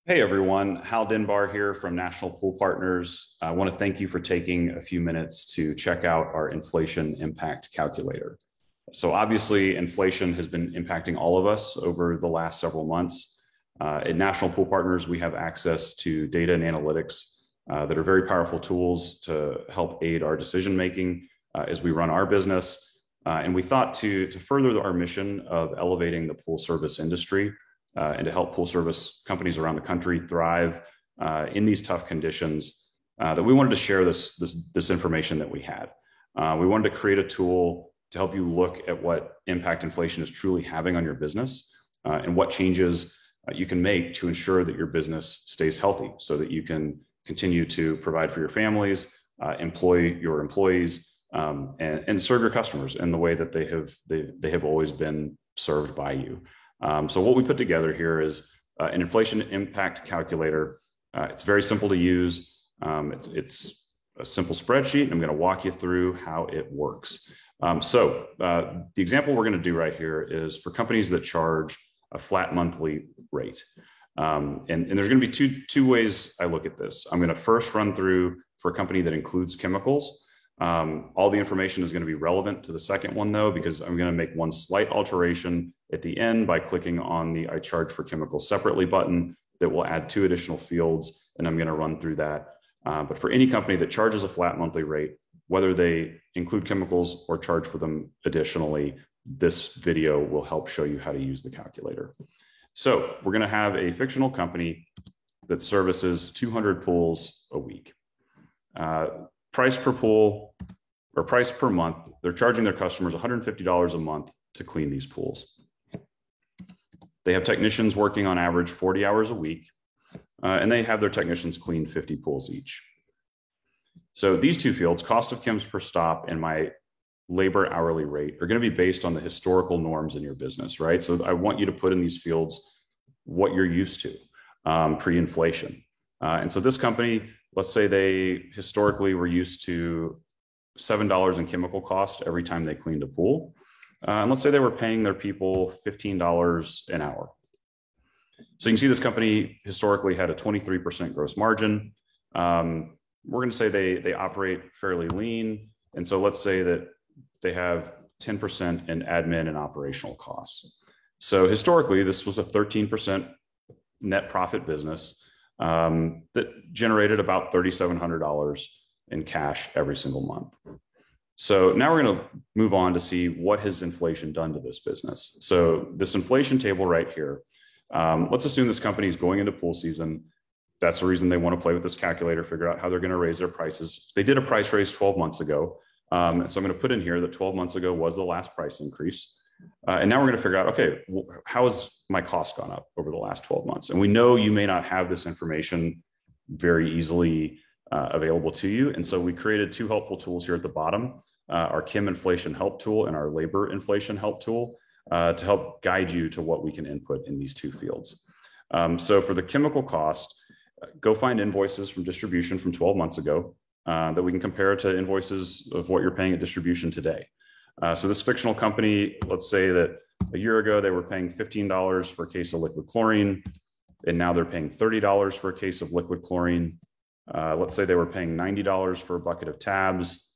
Hey everyone, Hal Denbar here from National Pool Partners. I want to thank you for taking a few minutes to check out our inflation impact calculator. So obviously inflation has been impacting all of us over the last several months. At National Pool Partners, we have access to data and analytics that are very powerful tools to help aid our decision making as we run our business. And we thought to further our mission of elevating the pool service industry, and to help pool service companies around the country thrive in these tough conditions, that we wanted to share this information that we had. We wanted to create a tool to help you look at what impact inflation is truly having on your business, and what changes you can make to ensure that your business stays healthy so that you can continue to provide for your families, employ your employees, and serve your customers in the way that they have always been served by you. So what we put together here is an inflation impact calculator. It's very simple to use. It's a simple spreadsheet. I'm going to walk you through how it works. The example we're going to do right here is for companies that charge a flat monthly rate. And there's going to be two ways I look at this. I'm going to first run through for a company that includes chemicals. All the information is going to be relevant to the second one though, because I'm going to make one slight alteration at the end by clicking on the I charge for chemicals separately button that will add 2 additional fields, and I'm going to run through that. But for any company that charges a flat monthly rate, whether they include chemicals or charge for them additionally, this video will help show you how to use the calculator. So we're going to have a fictional company that services 200 pools a week. Price per pool or price per month, they're charging their customers $150 a month to clean these pools. They have technicians working on average 40 hours a week, and they have their technicians clean 50 pools each. So these 2 fields, cost of chems per stop and my labor hourly rate, are going to be based on the historical norms in your business, right? So I want you to put in these fields what you're used to pre-inflation. And so this company, let's say they historically were used to $7 in chemical cost every time they cleaned a pool. And let's say they were paying their people $15 an hour. So you can see this company historically had a 23% gross margin. We're going to say they operate fairly lean. And so let's say that they have 10% in admin and operational costs. So historically, this was a 13% net profit business that generated about $3,700 in cash every single month. So now we're going to move on to see what has inflation done to this business. So this inflation table right here, let's assume this company is going into pool season. That's the reason they want to play with this calculator, figure out how they're going to raise their prices. They did a price raise 12 months ago. So I'm going to put in here that 12 months ago was the last price increase. And now we're going to figure out, okay, how has my cost gone up over the last 12 months? And we know you may not have this information very easily available to you. And so we created 2 helpful tools here at the bottom, our chem inflation help tool and our labor inflation help tool, to help guide you to what we can input in these 2 fields. So for the chemical cost, go find invoices from distribution from 12 months ago that we can compare to invoices of what you're paying at distribution today. So this fictional company, let's say that a year ago they were paying $15 for a case of liquid chlorine, and now they're paying $30 for a case of liquid chlorine. Let's say they were paying $90 for a bucket of tabs,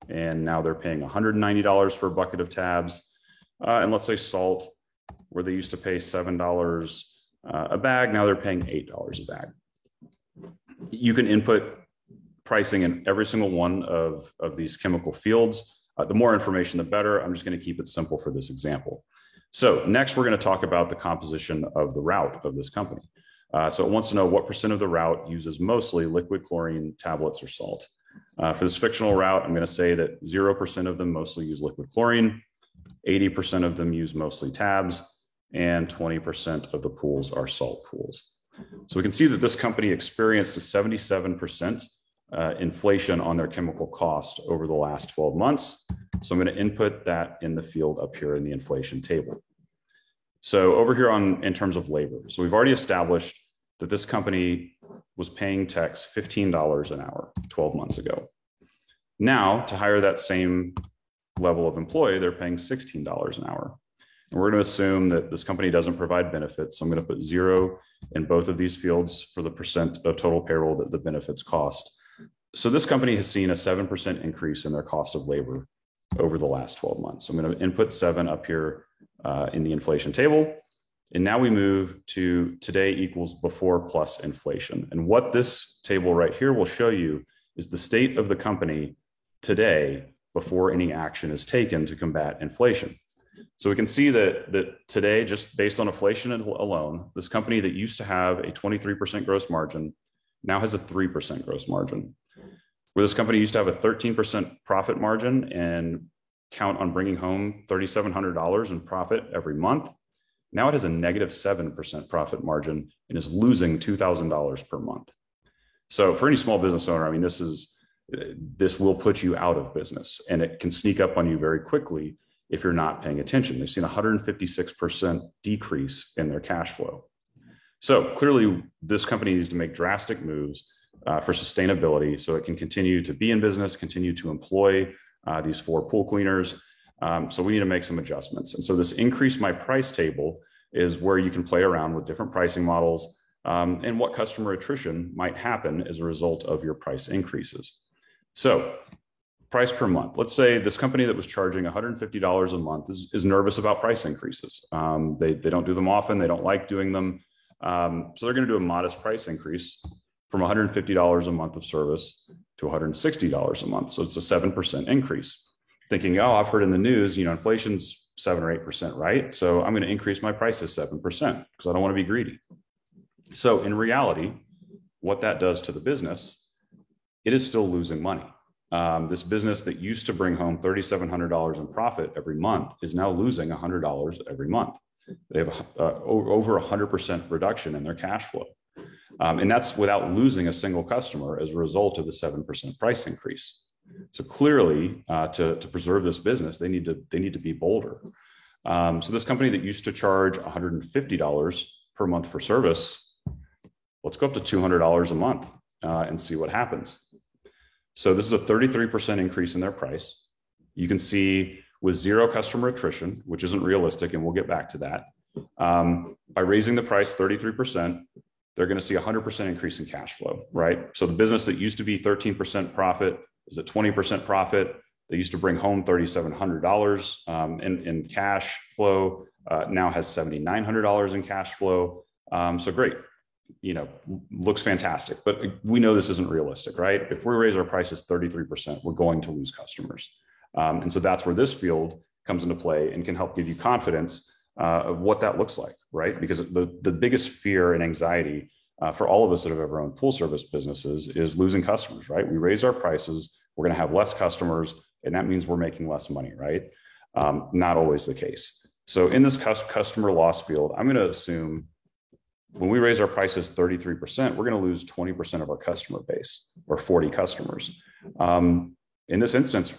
and now they're paying $190 for a bucket of tabs. And let's say salt, where they used to pay $7 a bag, now they're paying $8 a bag. You can input pricing in every single one of these chemical fields. The more information, the better. I'm just going to keep it simple for this example. So next, we're going to talk about the composition of the route of this company. So it wants to know what % of the route uses mostly liquid chlorine, tablets, or salt. For this fictional route, I'm going to say that 0% of them mostly use liquid chlorine, 80% of them use mostly tabs, and 20% of the pools are salt pools. So we can see that this company experienced a 77% inflation on their chemical cost over the last 12 months. So I'm going to input that in the field up here in the inflation table. So over here in terms of labor, so we've already established that this company was paying techs $15 an hour 12 months ago. Now, to hire that same level of employee, they're paying $16 an hour. And we're going to assume that this company doesn't provide benefits. So I'm going to put 0 in both of these fields for the percent of total payroll that the benefits cost. So this company has seen a 7% increase in their cost of labor over the last 12 months. So I'm going to input 7 up here in the inflation table. And now we move to today equals before plus inflation. And what this table right here will show you is the state of the company today before any action is taken to combat inflation. So we can see that today, just based on inflation alone, this company that used to have a 23% gross margin now has a 3% gross margin. Where this company used to have a 13% profit margin and count on bringing home $3,700 in profit every month, now it has a negative 7% profit margin and is losing $2,000 per month. So for any small business owner, I mean, this will put you out of business, and it can sneak up on you very quickly if you're not paying attention. They've seen a 156% decrease in their cash flow. So clearly, this company needs to make drastic moves for sustainability so it can continue to be in business, continue to employ these 4 pool cleaners. So we need to make some adjustments. And so this increase my price table is where you can play around with different pricing models and what customer attrition might happen as a result of your price increases. So price per month. Let's say this company that was charging $150 a month is nervous about price increases. They don't do them often. They don't like doing them. So they're going to do a modest price increase from $150 a month of service to $160 a month. So it's a 7% increase. Thinking, oh, I've heard in the news, inflation's 7 or 8%, right? So I'm going to increase my prices 7% because I don't want to be greedy. So in reality, what that does to the business, it is still losing money. This business that used to bring home $3,700 in profit every month is now losing $100 every month. They have over 100% reduction in their cash flow. And that's without losing a single customer as a result of the 7% price increase. So clearly, to preserve this business, they need to be bolder. So this company that used to charge $150 per month for service, let's go up to $200 a month and see what happens. So this is a 33% increase in their price. You can see with 0 customer attrition, which isn't realistic, and we'll get back to that. By raising the price 33%, they're going to see a 100% increase in cash flow, right? So the business that used to be 13% profit is at 20% profit. They used to bring home $3,700 in cash flow, now has $7,900 in cash flow. So great, looks fantastic, but we know this isn't realistic, right? If we raise our prices 33%, we're going to lose customers. And so that's where this field comes into play and can help give you confidence of what that looks like, right? Because the biggest fear and anxiety for all of us that have ever owned pool service businesses is losing customers, right? We raise our prices, we're going to have less customers, and that means we're making less money, right? Not always the case. So in this customer loss field, I'm going to assume when we raise our prices 33%, we're going to lose 20% of our customer base, or 40 customers. In this instance,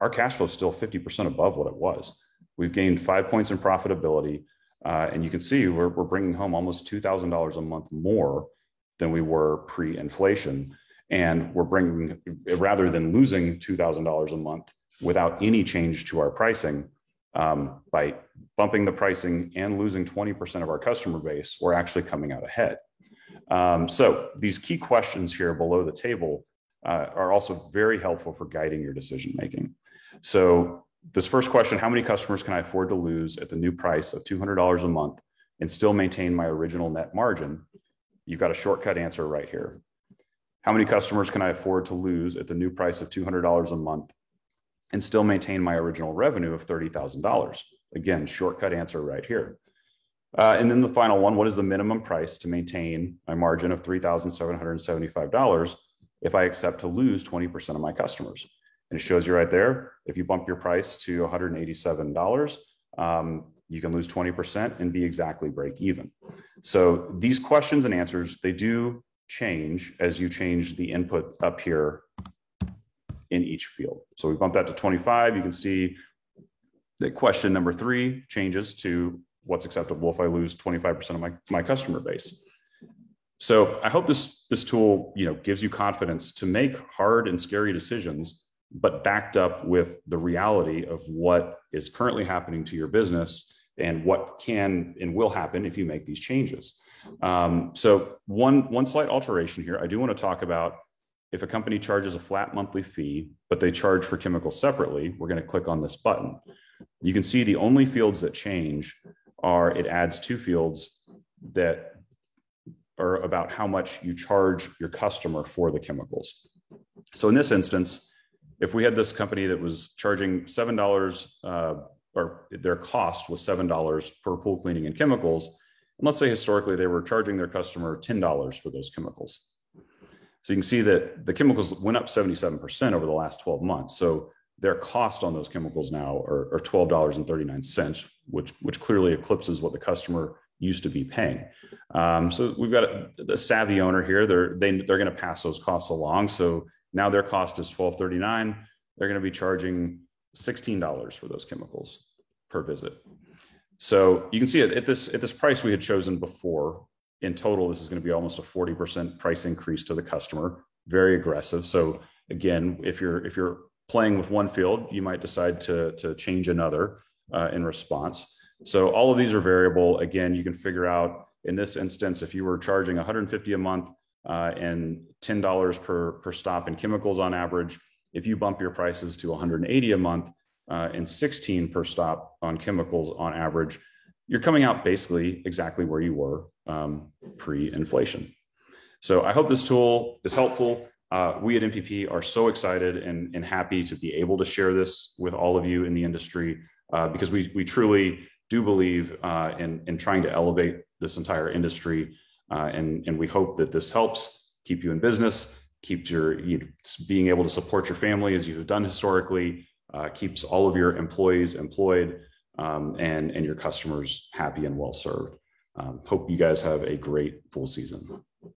our cash flow is still 50% above what it was. We've gained 5 points in profitability, and you can see we're bringing home almost $2,000 a month more than we were pre-inflation. And we're bringing, rather than losing $2,000 a month without any change to our pricing, by bumping the pricing and losing 20% of our customer base, we're actually coming out ahead. So these key questions here below the table are also very helpful for guiding your decision-making. So this first question, how many customers can I afford to lose at the new price of $200 a month and still maintain my original net margin? You've got a shortcut answer right here. How many customers can I afford to lose at the new price of $200 a month and still maintain my original revenue of $30,000? Again, shortcut answer right here. And then the final one, what is the minimum price to maintain my margin of $3,775 if I accept to lose 20% of my customers? And it shows you right there, if you bump your price to $187, you can lose 20% and be exactly break even. So these questions and answers, they do change as you change the input up here in each field. So we bump that to 25. You can see that question number 3 changes to what's acceptable if I lose 25% of my customer base. So I hope this tool, gives you confidence to make hard and scary decisions, but backed up with the reality of what is currently happening to your business and what can and will happen if you make these changes. So one slight alteration here, I do want to talk about if a company charges a flat monthly fee, but they charge for chemicals separately, we're going to click on this button. You can see the only fields that change are it adds 2 fields that are about how much you charge your customer for the chemicals. So in this instance, if we had this company that was charging $7, or their cost was $7 per pool cleaning and chemicals, and let's say historically they were charging their customer $10 for those chemicals. So you can see that the chemicals went up 77% over the last 12 months. So their cost on those chemicals now are $12.39, which clearly eclipses what the customer used to be paying. So we've got the savvy owner here. They're going to pass those costs along. So now their cost is $12.39. They're going to be charging $16 for those chemicals per visit. So you can see at this price we had chosen before, in total, this is going to be almost a 40% price increase to the customer. Very aggressive. So again, if you're playing with one field, you might decide to change another in response. So all of these are variable. Again, you can figure out in this instance, if you were charging $150 a month and $10 per stop in chemicals on average, if you bump your prices to $180 a month and $16 per stop on chemicals on average, you're coming out basically exactly where you were pre-inflation. So I hope this tool is helpful. We at NPP are so excited and happy to be able to share this with all of you in the industry because we truly do believe in trying to elevate this entire industry. And we hope that this helps keep you in business, keeps you being able to support your family as you have done historically, keeps all of your employees employed, and your customers happy and well served. Hope you guys have a great pool season.